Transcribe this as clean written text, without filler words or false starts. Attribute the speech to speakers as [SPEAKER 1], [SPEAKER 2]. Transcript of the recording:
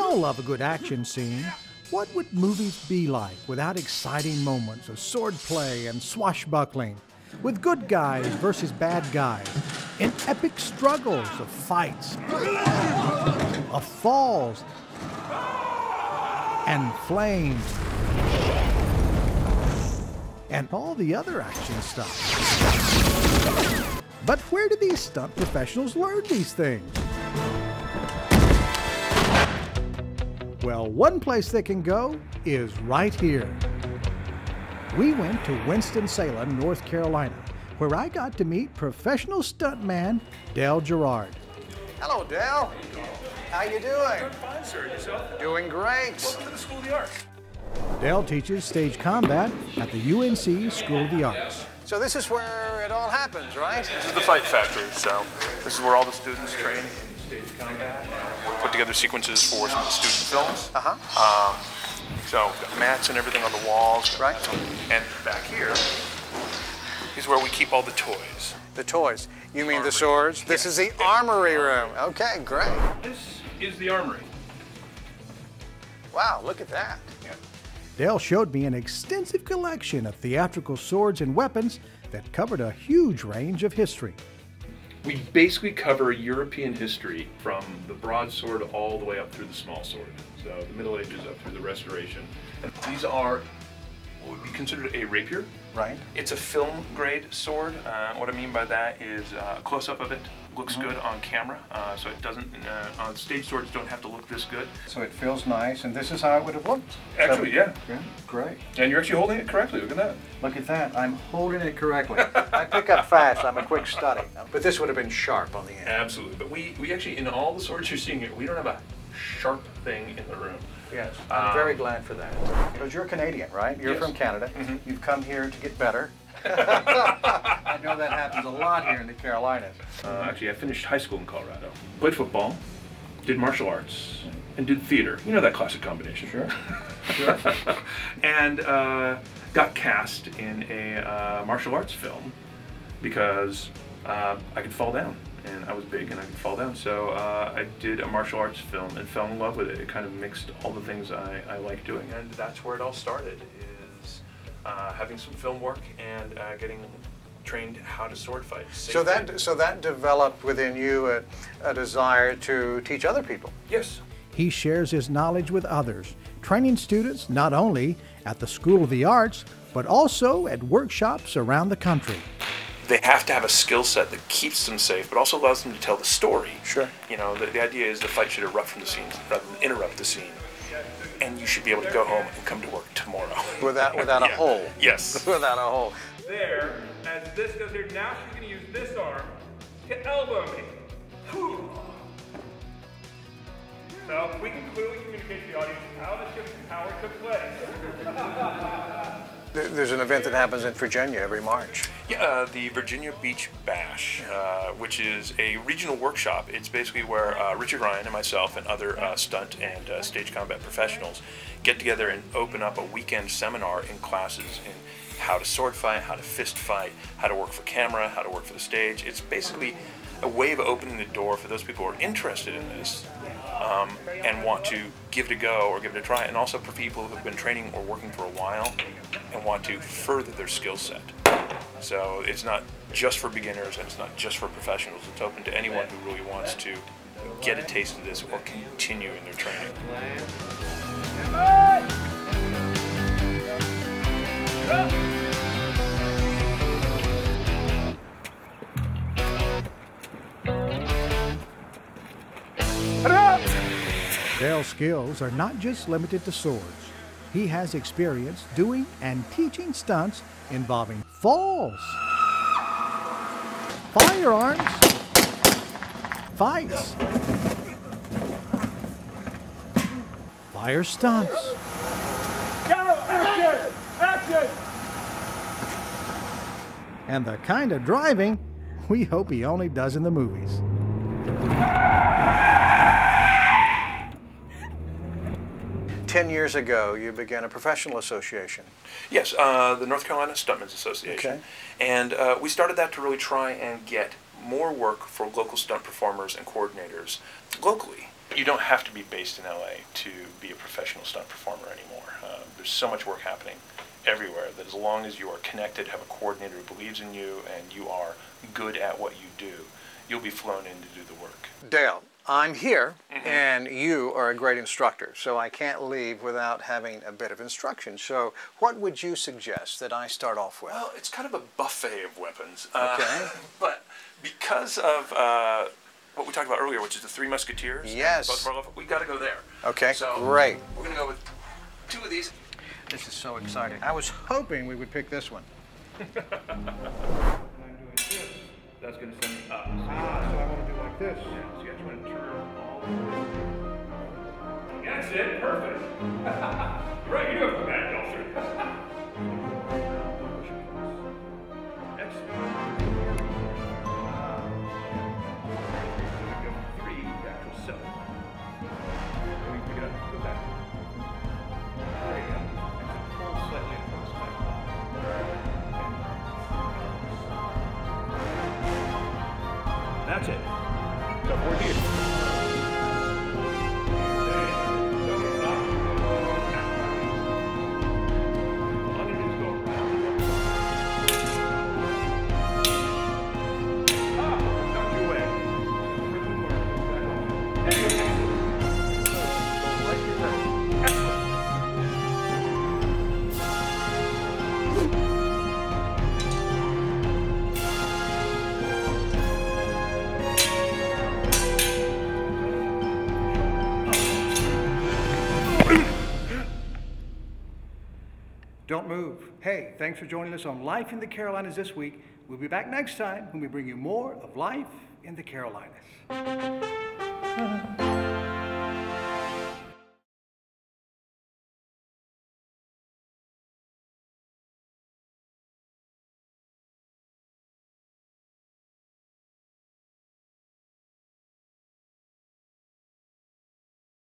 [SPEAKER 1] all love a good action scene. What would movies be like without exciting moments of swordplay and swashbuckling, with good guys versus bad guys, in epic struggles of fights, of falls, and flames, and all the other action stuff? But where do these stunt professionals learn these things? Well, one place they can go is right here. We went to Winston-Salem, North Carolina, where I got to meet professional stuntman Girard.
[SPEAKER 2] Hello, Dale. How you doing?
[SPEAKER 3] Doing fine, sir. Yourself?
[SPEAKER 2] Doing great.
[SPEAKER 3] Welcome to the School of the Arts.
[SPEAKER 1] Dale teaches stage combat at the UNC School of the Arts.
[SPEAKER 2] So this is where it all happens, right?
[SPEAKER 3] This is the Fight Factory, so this is where all the students train in stage combat. We put together sequences for some of the student films. So we've got mats and everything on the walls.
[SPEAKER 2] Right.
[SPEAKER 3] And back here is where we keep all the toys.
[SPEAKER 2] The toys. You mean
[SPEAKER 3] Armory.
[SPEAKER 2] the swords? This is the armory room. Okay, great.
[SPEAKER 3] This is the armory.
[SPEAKER 2] Wow, look at that.
[SPEAKER 3] Yeah.
[SPEAKER 1] Dale showed me an extensive collection of theatrical swords and weapons that covered a huge range of history.
[SPEAKER 4] We basically cover European history from the broadsword all the way up through the small sword. So the Middle Ages up through the Restoration. And these are what would be considered a rapier.
[SPEAKER 2] Right.
[SPEAKER 3] It's a film grade sword. What I mean by that is a close-up of it looks good on camera, so it doesn't, on stage swords don't have to look this good.
[SPEAKER 2] So it feels nice, and this is how it would have looked.
[SPEAKER 3] Actually, yeah.
[SPEAKER 2] Great.
[SPEAKER 3] And you're actually holding it correctly, look at that.
[SPEAKER 2] Look at that. I'm holding it correctly. I pick up fast. I'm a quick study. But this would have been sharp on the end.
[SPEAKER 3] Absolutely, but we actually, in all the swords you're seeing here, we don't have a sharp thing in the room.
[SPEAKER 2] Yes, I'm very glad for that. Because you're Canadian, right? You're
[SPEAKER 3] Yes.
[SPEAKER 2] from Canada. You've come here to get better. I know that happens a lot here in the Carolinas.
[SPEAKER 4] Actually, I finished high school in Colorado. Played football, did martial arts, and did theater. You know that classic combination.
[SPEAKER 2] Sure.
[SPEAKER 4] And got cast in a martial arts film because I could fall down. And I was big and I could fall down. So I did a martial arts film and fell in love with it. It kind of mixed all the things I like doing. And that's where it all started, is having some film work and getting trained how to sword fight.
[SPEAKER 2] So that developed within you a desire to teach other people.
[SPEAKER 3] Yes.
[SPEAKER 1] He shares his knowledge with others, training students not only at the School of the Arts, but also at workshops around the country.
[SPEAKER 3] They have to have a skill set that keeps them safe, but also allows them to tell the story.
[SPEAKER 2] Sure.
[SPEAKER 3] You know, the idea is the fight should erupt from the scene rather than interrupt the scene. And you should be able to go home and come to work tomorrow.
[SPEAKER 2] Without a hole.
[SPEAKER 3] Yes.
[SPEAKER 2] Without a hole.
[SPEAKER 5] There, as this goes here, now she's going to use this arm to elbow me. Whew. So we can clearly communicate to the audience how it took place.
[SPEAKER 2] There's an event that happens in Virginia every March.
[SPEAKER 3] Yeah, the Virginia Beach Bash, which is a regional workshop. It's basically where Richard Ryan and myself and other stunt and stage combat professionals get together and open up a weekend seminar in classes in how to sword fight, how to fist fight, how to work for camera, how to work for the stage. It's basically a way of opening the door for those people who are interested in this and want to give it a go or give it a try, and also for people who have been training or working for a while and want to further their skill set. So it's not just for beginners and it's not just for professionals. It's open to anyone who really wants to get a taste of this or continue in their training.
[SPEAKER 1] Dale's skills are not just limited to swords. He has experience doing and teaching stunts involving falls, firearms, fights, fire stunts,
[SPEAKER 5] Action! Action!
[SPEAKER 1] and the kind of driving we hope he only does in the movies.
[SPEAKER 2] 10 years ago, you began a professional association.
[SPEAKER 3] Yes, the North Carolina Stuntmen's Association.
[SPEAKER 2] Okay.
[SPEAKER 3] And we started that to really try and get more work for local stunt performers and coordinators locally. You don't have to be based in LA to be a professional stunt performer anymore. There's so much work happening everywhere that as long as you are connected, have a coordinator who believes in you, and you are good at what you do, you'll be flown in to do the work.
[SPEAKER 2] Dale, I'm here, and you are a great instructor, so I can't leave without having a bit of instruction. So what would you suggest that I start off with?
[SPEAKER 3] Well, it's kind of a buffet of weapons.
[SPEAKER 2] Okay.
[SPEAKER 3] But because of what we talked about earlier, which is the Three Musketeers,
[SPEAKER 2] yes,
[SPEAKER 3] both of our we got to go there.
[SPEAKER 2] Okay,
[SPEAKER 3] so
[SPEAKER 2] great.
[SPEAKER 3] We're going to go with 2 of these.
[SPEAKER 2] This is so exciting. I was hoping we would pick this one.
[SPEAKER 4] And I'm doing this. That's going to send me up.
[SPEAKER 1] So I want to do like this.
[SPEAKER 4] Yeah, so you actually want to turn all the way. That's it. Perfect. You're right. You do have a bad golfer. Excellent. 3 back to 7. Let me pick it up. Go back. There you go. Actually, pull slightly across my top. That's it. So 4 here.
[SPEAKER 1] Don't move. Hey, thanks for joining us on Life in the Carolinas this week. We'll be back next time when we bring you more of Life in the Carolinas.